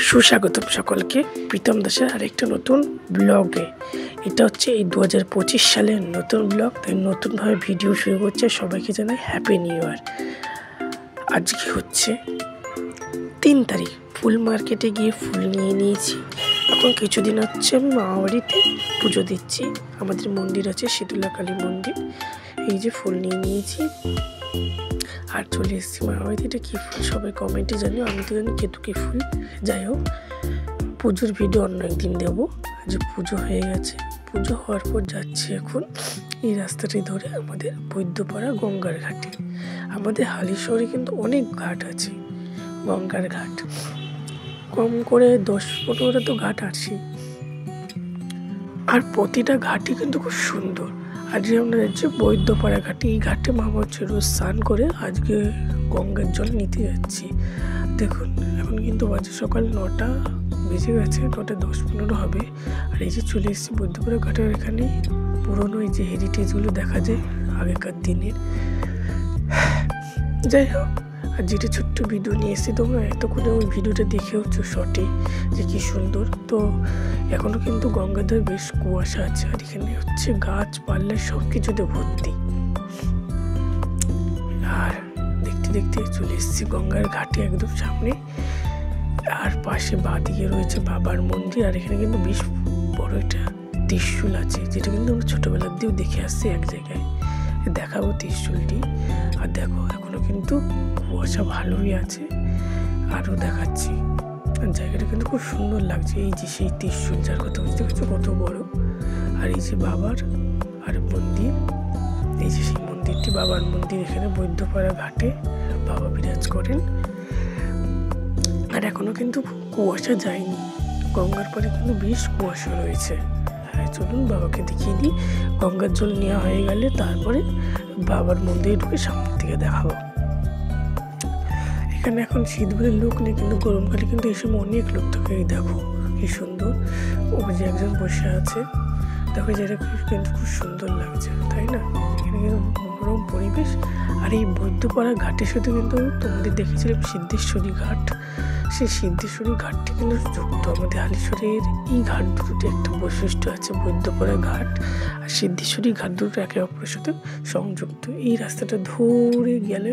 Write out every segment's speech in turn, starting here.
সুস্বাগতম সকলকে প্রীতম দাসের আরেকটা নতুন ব্লগে। এটা হচ্ছে এই 2025 সালের নতুন ব্লগ, তাই নতুনভাবে ভিডিও শুরু করছে। সবাইকে জানাই হ্যাপি নিউ ইয়ার। আজকে হচ্ছে 3 তারিখ। ফুল মার্কেটে গিয়ে ফুল নিয়ে নিয়েছি। এখন কিছুদিন হচ্ছে আমি মামাবাড়িতে পুজো দিচ্ছি। আমাদের মন্দির আছে, শীতলা কালী মন্দির। এই যে ফুল নিয়ে নিয়েছি আর চলে এসেছি মামাবাড়িতে। এটা কী ফুল সবাই কমেন্টে জানিও, আমি তো জানি কেতুকি ফুল। যাই হোক, পুজোর ভিডিও অন্য একদিন দেবো। যে পুজো হয়ে গেছে, পুজো হওয়ার পর যাচ্ছি এখন এই রাস্তাটি ধরে আমাদের বৈদ্যপাড়া গঙ্গার ঘাটে। আমাদের হালিশহরে কিন্তু অনেক ঘাট আছে, গঙ্গার ঘাট কম করে 10-15টা তো ঘাট আছে, আর প্রতিটা ঘাটই কিন্তু খুব সুন্দর। আজকে আমরা যাচ্ছি বৈদ্যপাড়া ঘাটে। এই ঘাটে মামা হচ্ছে রোজ স্নান করে, আজকে গঙ্গার জল নিতে যাচ্ছি। দেখুন এখন কিন্তু বাজে সকাল 9টা বেজে গেছে, 9টা 10-15 হবে। আর এই যে চলে এসেছি বৈদ্যপাড়া ঘাটের এখানে। পুরোনো এই যে হেরিটেজগুলো দেখা যায় আগেকার দিনের। যাই হোক, আর যেটা ছোট্ট ভিডিও নিয়ে এসেছি, তোমরা এতক্ষণে ওই ভিডিওটা দেখেওছো শর্টে যে কী সুন্দর। তো এখনও কিন্তু গঙ্গাধর বেশ কুয়াশা আছে, আর এখানে হচ্ছে গাছপালা সব কিছুতে ভর্তি। আর দেখতে দেখতে চলে এসেছি গঙ্গার ঘাটে একদম সামনে। আর পাশে বাঁদিকে রয়েছে বাবার মন্দির। আর এখানে কিন্তু বেশ বড় একটা ত্রিশূল আছে, যেটা কিন্তু আমরা ছোটোবেলার দিয়েও দেখে আসছি এক জায়গায়। দেখাবো ত্রিশূলটি। আর দেখো এখনো কিন্তু কুয়াশা ভালোই আছে, আরও দেখাচ্ছি। জায়গাটা কিন্তু খুব সুন্দর লাগছে। এই যে সেই ত্রিশূল, যার কথা বুঝতে পারছো কত বড়। আর এই যে বাবার আর মন্দির, এই যে সেই মন্দিরটি বাবার মন্দির। এখানে বৈদ্যপাড়া ঘাটে বাবা বিরাজ করেন। আর এখনো কিন্তু কুয়াশা যায়নি, গঙ্গার পরে কিন্তু বেশ কুয়াশা রয়েছে। হ্যাঁ চলুন বাবাকে দেখিয়ে দিই। গঙ্গার জল নেওয়া হয়ে গেলে তারপরে বাবার মন্দিরে ঢুকে সামনের থেকে দেখাবো। এখানে এখন শীত বলে লোক নেই, কিন্তু গরমকালে কিন্তু এই সময় অনেক লোক থাকে। এই দেখো কি সুন্দর, ও যে একজন বসে আছে, দেখো যেটা কিন্তু খুব সুন্দর লাগছে, তাই না? এখানে কিন্তু মনোরম পরিবেশ। আর এই বৈদ্যপাড়া ঘাটের সাথে কিন্তু তোমাদের দেখেছিলাম সিদ্ধেশ্বরী ঘাট। সেই সিদ্ধেশ্বরী ঘাটটি কিন্তু যুক্ত আমাদের হালিশহরের এই ঘাট দুটোতে। একটা বৈশিষ্ট্য আছে, বৈদ্যপাড়া ঘাট আর সিদ্ধেশ্বরী ঘাট দুটো একে অপরের সাথে সংযুক্ত। এই রাস্তাটা ধরে গেলে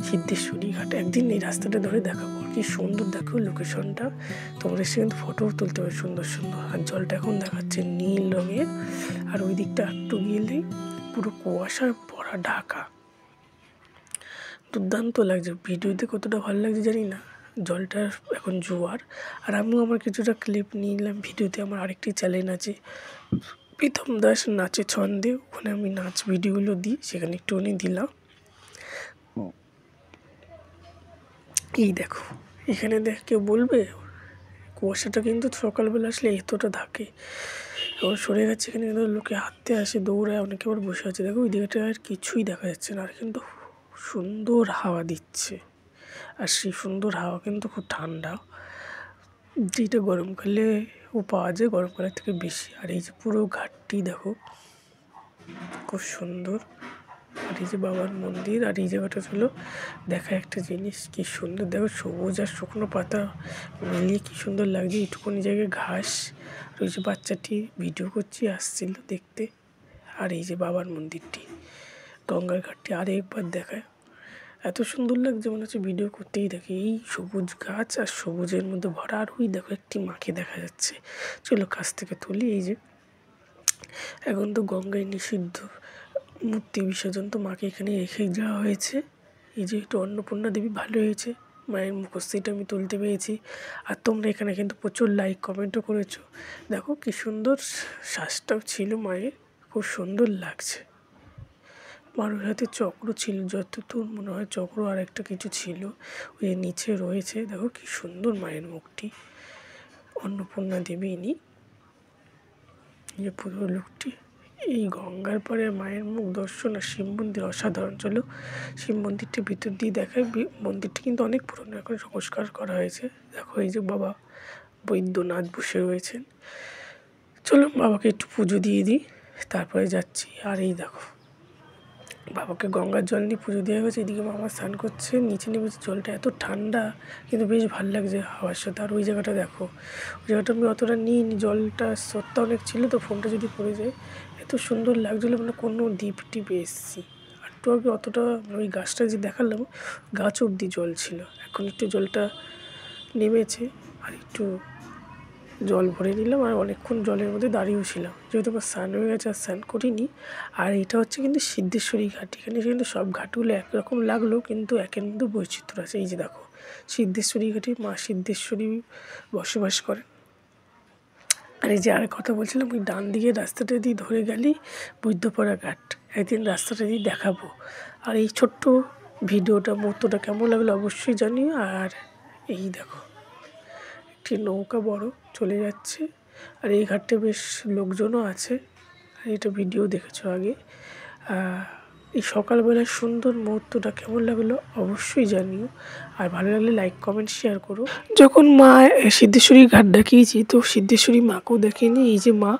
সিদ্ধেশ্বরী ঘাট। একদিন এই রাস্তাটা ধরে দেখাবো, কি সুন্দর দেখো লোকেশনটা। তোমরা এসে কিন্তু ফটো তুলতে পারো সুন্দর সুন্দর। আর জলটা এখন দেখাচ্ছে নীল রঙের, আর ওই দিকটা একটু গেলেই পুরো কুয়াশার পরা ঢাকা। দুর্দান্ত লাগছে, ভিডিওতে কতটা ভালো লাগছে জানি না। জলটা এখন জোয়ার। আর আমিও আমার কিছুটা ক্লিপ নিয়ে নিলাম ভিডিওতে। আমার আরেকটি চ্যানেল আছে প্রীতম দাস নাচে ছন্দে, ওখানে আমি নাচ ভিডিওগুলো দিই, সেখানে একটুখানি দিলাম। এই দেখো এখানে কেউ বলবে কুয়াশাটা কিন্তু সকালবেলা আসলে এতটা থাকে, এবার সরে গেছে। এখানে কিন্তু লোকে হাঁটতে আসে, দৌড়ায়, অনেকে আবার বসে আছে। দেখো ওই দিকটা আর কিছুই দেখা যাচ্ছে না, আর কিন্তু সুন্দর হাওয়া দিচ্ছে। আর সেই সুন্দর হাওয়া কিন্তু খুব ঠান্ডা, যেটা গরমকালেও পাওয়া যায়, গরমকালের থেকে বেশি। আর এই যে পুরো ঘাটটি দেখো খুব সুন্দর। আর এই যে বাবার মন্দির। আর এই জায়গাটা হলো দেখা একটা জিনিস, কি সুন্দর দেখো, সবুজ আর শুকনো পাতা মিলিয়ে কি সুন্দর লাগছে। এইটুকুনি জায়গায় ঘাস। আর ওই যে বাচ্চাটি ভিডিও করছি আসছিল দেখতে। আর এই যে বাবার মন্দিরটি, গঙ্গার ঘাটটি আর একবার দেখায়, এত সুন্দর লাগছে, মনে হচ্ছে ভিডিও করতেই দেখে। এই সবুজ গাছ আর সবুজের মধ্যে ভরা। আর ওই দেখো একটি মাকে দেখা যাচ্ছে, চলো কাছ থেকে তুলি। এই যে এখন তো গঙ্গায় নিষিদ্ধ মূর্তি বিসর্জন, তো মাকে এখানে রেখেই যাওয়া হয়েছে। এই যে একটু অন্নপূর্ণা দেবী, ভালো হয়েছে, মায়ের মুখশ্রীটা আমি তুলতে পেরেছি। আর তোমরা এখানে কিন্তু প্রচুর লাইক কমেন্টও করেছো। দেখো কি সুন্দর শ্বাসটাও ছিল মায়ের, খুব সুন্দর লাগছে। মায়ের হাতে চক্র ছিল যতদূর মনে হয়, চক্র আর একটা কিছু ছিল ওই নিচে রয়েছে। দেখো কি সুন্দর মায়ের মুখটি, অন্নপূর্ণা দেবী ইনি। এই যে পুরো লোকটি। এই গঙ্গার পরে মায়ের মুখ দর্শন আর শিব মন্দির অসাধারণ। চলো শিব মন্দিরটি ভিতর দিয়ে দেখায়। মন্দিরটি কিন্তু অনেক পুরনো, এখন সংস্কার করা হয়েছে। দেখো এই যে বাবা বৈদ্যনাথ বসে রয়েছেন। চলো বাবাকে একটু পুজো দিয়ে দিই, তারপরে যাচ্ছি। আর এই দেখো বাবাকে গঙ্গার জল দিয়ে পুজো দেওয়া হয়েছে। এদিকে মামা স্নান করছে, নিচে নেমেছে। জলটা এত ঠান্ডা কিন্তু বেশ ভালো লাগছে হাওয়ার সাথে। আর ওই জায়গাটা দেখো, ওই জায়গাটা আমি অতটা নিইনি, জলটা স্রোতটা অনেক ছিল তো ফোনটা যদি পড়ে যায়। এত সুন্দর লাগছিলো, মানে কোনো দ্বীপ টিপে এসেছি। আর একটু আগে অতটা ওই গাছটা যে দেখালাম, গাছ অবধি জল ছিল। এখন একটু জলটা নেমেছে, আর একটু জল ভরে নিলাম আর অনেকক্ষণ জলের মধ্যে দাঁড়িয়েও ছিলাম, যেহেতু আমার স্নান হয়ে গেছে আর স্নান করিনি। আর এটা হচ্ছে কিন্তু সিদ্ধেশ্বরী ঘাট। এখানে কিন্তু সব ঘাটগুলো একরকম লাগলো, কিন্তু একের মধ্যে বৈচিত্র্য আছে। এই যে দেখো, সিদ্ধেশ্বরী ঘাটে মা সিদ্ধেশ্বরী বসবাস করেন। আর এই যে আর কথা বলছিলাম, ওই ডান দিকে রাস্তাটা দিয়ে ধরে গেলেই বৈদ্যপাড়া ঘাট। একদিন রাস্তাটা দিয়ে দেখাবো। আর এই ছোট্ট ভিডিওটা মুহূর্তটা কেমন লাগলো অবশ্যই জানিও। আর এই দেখো, একটি নৌকা বড় চলে যাচ্ছে, আর এই ঘাটে বেশ লোকজনও আছে। আর এটা ভিডিও দেখেছো আগে। এই সকালবেলার সুন্দর মুহূর্তটা কেমন লাগলো অবশ্যই জানিও। আর ভালো লাগলে লাইক কমেন্ট শেয়ার করো। যখন মা সিদ্ধেশ্বরী ঘাট দেখিয়েছি, তো সিদ্ধেশ্বরী মাকেও দেখিনি। এই যে মা,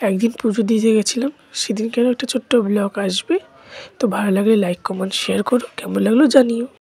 একদিন পুজো দিতে গেছিলাম, সেদিনকেও একটা ছোট্ট ব্লগ আসবে। তো ভালো লাগলে লাইক কমেন্ট শেয়ার করো, কেমন লাগলো জানিও।